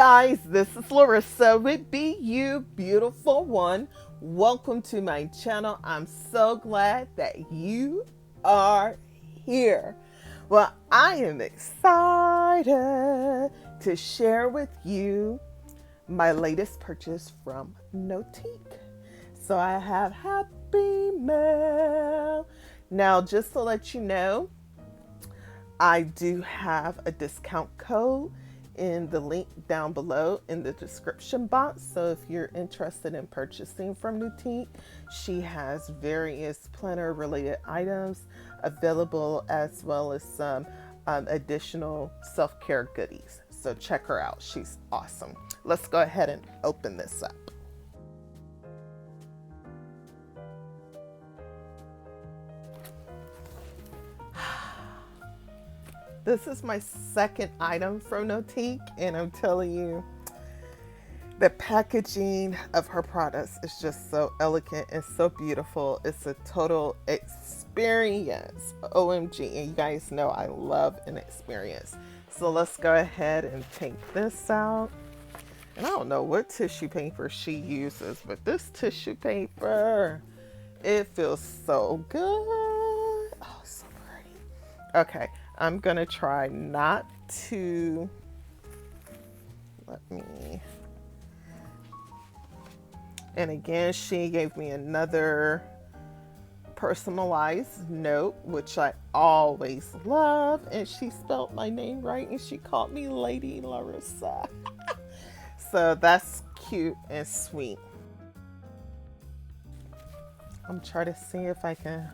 guys, this is Larrissa with Be You Beautiful One. Welcome to my channel. I'm so glad that you are here. Well, I am excited to share with you my latest purchase from Notiq. So I have Happy Mail. Now, just to let you know, I do have a discount code in the link down below in the description box. So if you're interested in purchasing from Notiq, she has various planner related items available, as well as some additional self-care goodies. So check her out. She's awesome. Let's go ahead and open this up. This is my second item from Notiq, and I'm telling you, the packaging of her products is just so elegant and so beautiful. It's a total experience. OMG. And you guys know I love an experience. So let's go ahead and take this out. And I don't know what tissue paper she uses, but this tissue paper, it feels so good. Oh, so pretty. Okay. I'm going to try not to, and again, she gave me another personalized note, which I always love, and she spelled my name right, and she called me Lady Larrissa. So that's cute and sweet. I'm trying to see if I can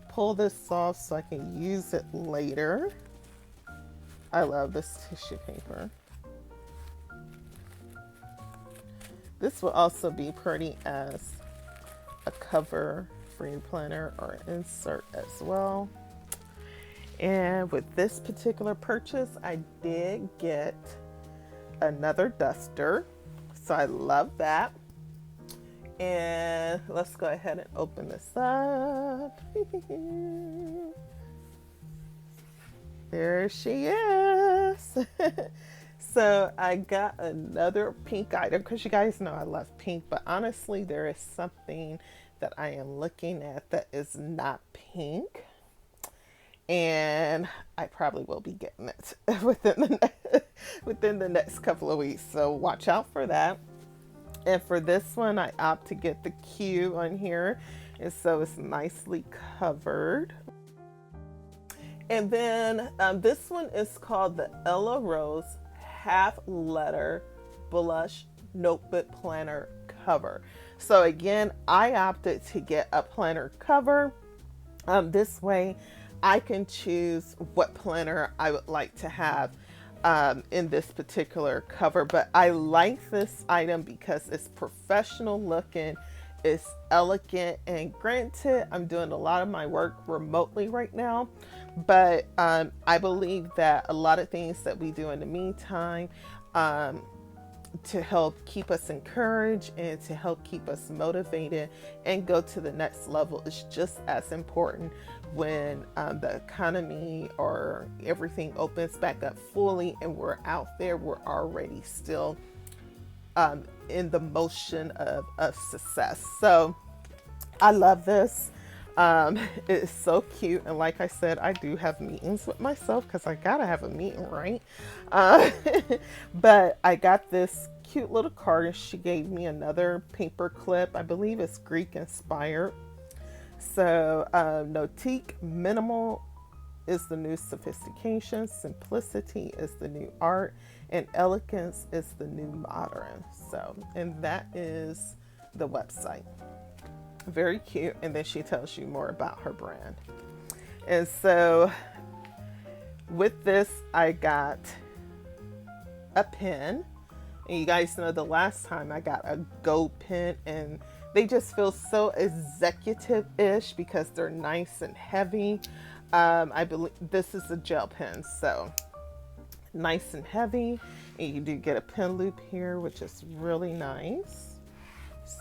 pull this off so I can use it later. I love this tissue paper. This will also be pretty as a cover for your planner or insert as well. And with this particular purchase, I did get another duster. So I love that. And let's go ahead and open this up. There she is. So I got another pink item because you guys know I love pink, but honestly, there is something that I am looking at that is not pink. And I probably will be getting it within the next couple of weeks. So watch out for that. And for this one, I opt to get the Q on here. And so it's nicely covered. And then this one is called the Ella Rose Half Letter Blush Notebook Planner Cover. So again, I opted to get a planner cover. This way I can choose what planner I would like to have in this particular cover, but I like this item because it's professional looking, it's elegant, and granted, I'm doing a lot of my work remotely right now, but I believe that a lot of things that we do in the meantime to help keep us encouraged and to help keep us motivated and go to the next level is just as important when the economy or everything opens back up fully and we're out there, we're already still in the motion of success. So I love this. It's so cute, and like I said, I do have meetings with myself because I gotta have a meeting, right? But I got this cute little card, and she gave me another paper clip. I believe it's Greek inspired. So Notiq, minimal is the new sophistication, simplicity is the new art, and elegance is the new modern. So, and that is the website. Very cute. And then she tells you more about her brand. And so with this, I got a pen. And you guys know the last time I got a gold pen, and they just feel so executive-ish because they're nice and heavy. I believe this is a gel pen, so nice and heavy. And you do get a pen loop here, which is really nice.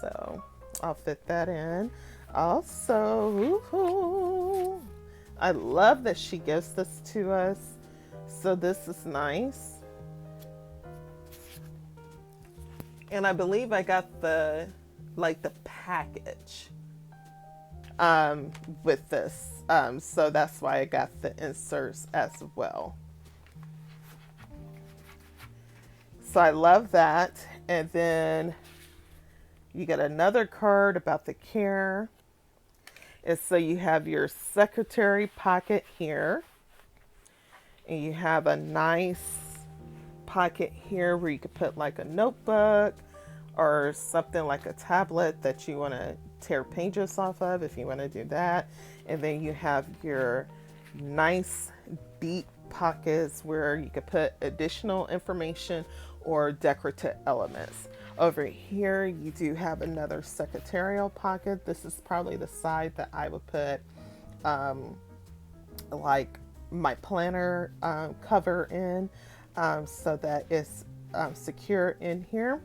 So I'll fit that in. Also, woohoo, I love that she gives this to us. So this is nice. And I believe I got the package with this. So that's why I got the inserts as well. So I love that. And then you get another card about the care. And so you have your secretary pocket here. And you have a nice pocket here where you could put like a notebook or something like a tablet that you want to tear pages off of if you want to do that. And then you have your nice deep pockets where you could put additional information or decorative elements. Over here you do have another secretarial pocket. This is probably the side that I would put like my planner cover in, so that it's secure in here.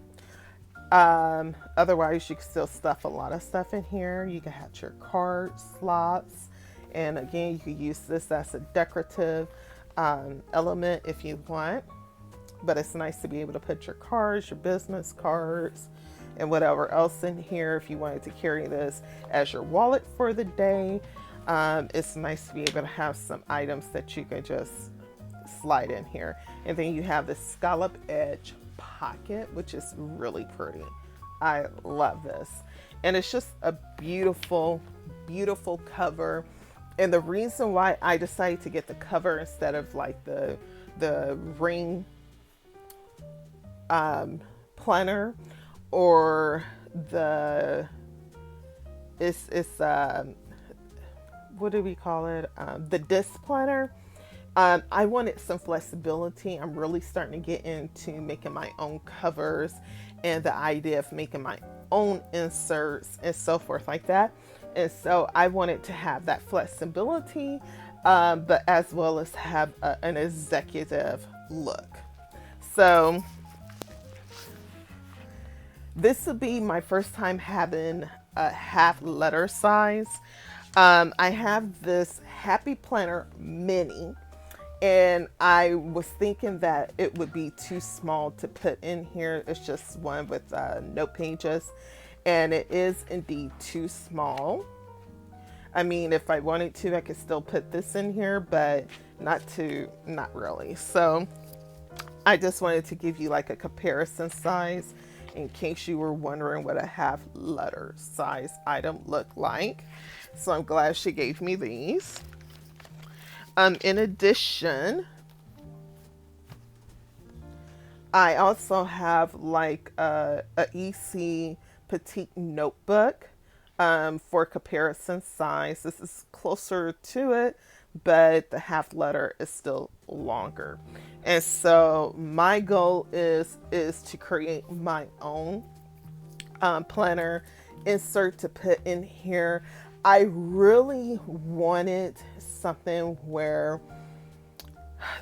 Otherwise you can still stuff a lot of stuff in here. You can have your card slots, and again you can use this as a decorative element if you want, but it's nice to be able to put your cards, your business cards, and whatever else in here. If you wanted to carry this as your wallet for the day, it's nice to be able to have some items that you can just slide in here. And then you have the scallop edge pocket, which is really pretty. I love this, and it's just a beautiful cover. And the reason why I decided to get the cover instead of like the ring planner, or the it's what do we call it, the disc planner. I wanted some flexibility. I'm really starting to get into making my own covers and the idea of making my own inserts and so forth like that. And so I wanted to have that flexibility, but as well as have an executive look. So this will be my first time having a half letter size. I have this Happy Planner Mini, and I was thinking that it would be too small to put in here. It's just one with note pages, and it is indeed too small. I mean, if I wanted to, I could still put this in here, but not really. So I just wanted to give you like a comparison size in case you were wondering what a half letter size item looked like. So I'm glad she gave me these. In addition, I also have like a EC petite notebook for comparison size. This is closer to it, but the half letter is still longer. And so my goal is to create my own planner insert to put in here. I really wanted something where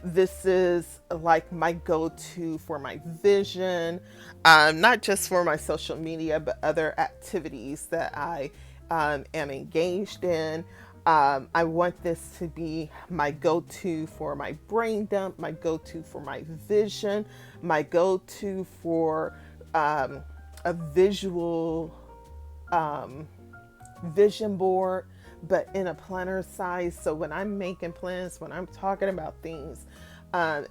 this is like my go-to for my vision, not just for my social media, but other activities that I am engaged in. I want this to be my go-to for my brain dump, my go-to for my vision, my go-to for a visual vision board, but in a planner size. So when I'm making plans, when I'm talking about things,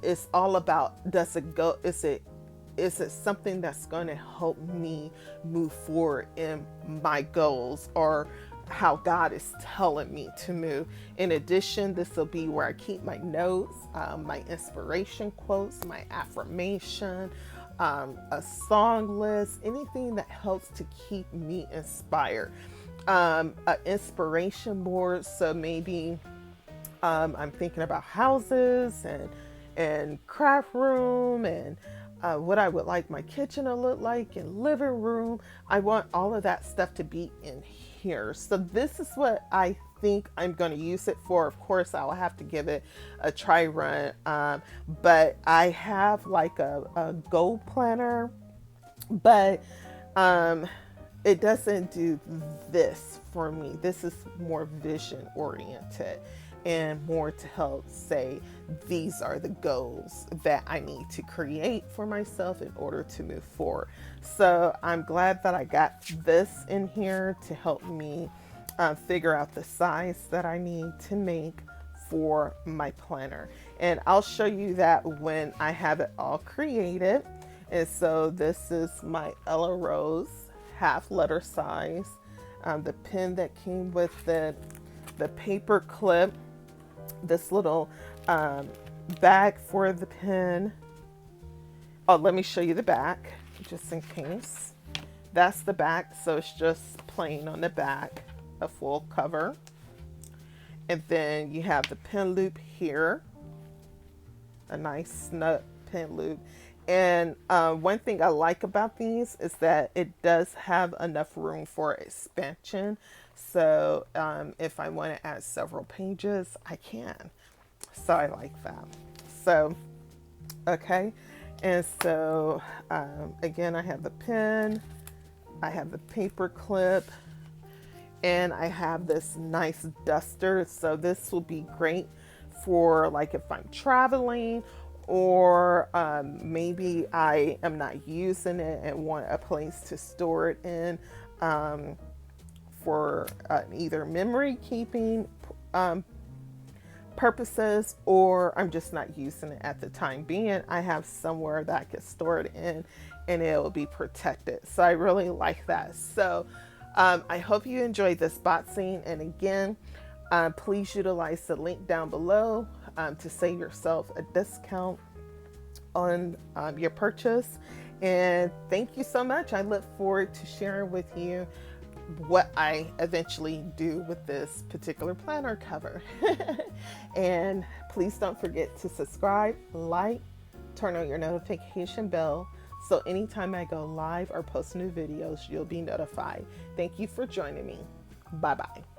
it's all about, is it something that's going to help me move forward in my goals, or how God is telling me to move. In addition, this will be where I keep my notes, my inspiration quotes, my affirmation, a song list, anything that helps to keep me inspired. An inspiration board, so maybe I'm thinking about houses and craft room, and what I would like my kitchen to look like, and living room. I want all of that stuff to be in here. So this is what I think I'm going to use it for. Of course, I'll have to give it a try run, but I have like a goal planner, but it doesn't do this for me. This is more vision oriented. and more to help say these are the goals that I need to create for myself in order to move forward. So I'm glad that I got this in here to help me figure out the size that I need to make for my planner. And I'll show you that when I have it all created. And so this is my Ella Rose half letter size, the pen that came with it, the paper clip, this little bag for the pen. Oh, let me show you the back just in case. That's the back, so it's just plain on the back, a full cover. And then you have the pen loop here, a nice snug pen loop. And one thing I like about these is that it does have enough room for expansion. So if I want to add several pages, I can. So I like that. So, okay. And so, again, I have the pen, I have the paper clip, and I have this nice duster. So this will be great for like if I'm traveling, or maybe I am not using it and want a place to store it in for either memory keeping purposes, or I'm just not using it at the time being. I have somewhere that I can store it in and it will be protected. So I really like that. So I hope you enjoyed this boxing. And again, please utilize the link down below to save yourself a discount on your purchase. And thank you so much. I look forward to sharing with you what I eventually do with this particular planner cover. And please don't forget to subscribe, like, turn on your notification bell, so anytime I go live or post new videos, you'll be notified. Thank you for joining me. Bye-bye.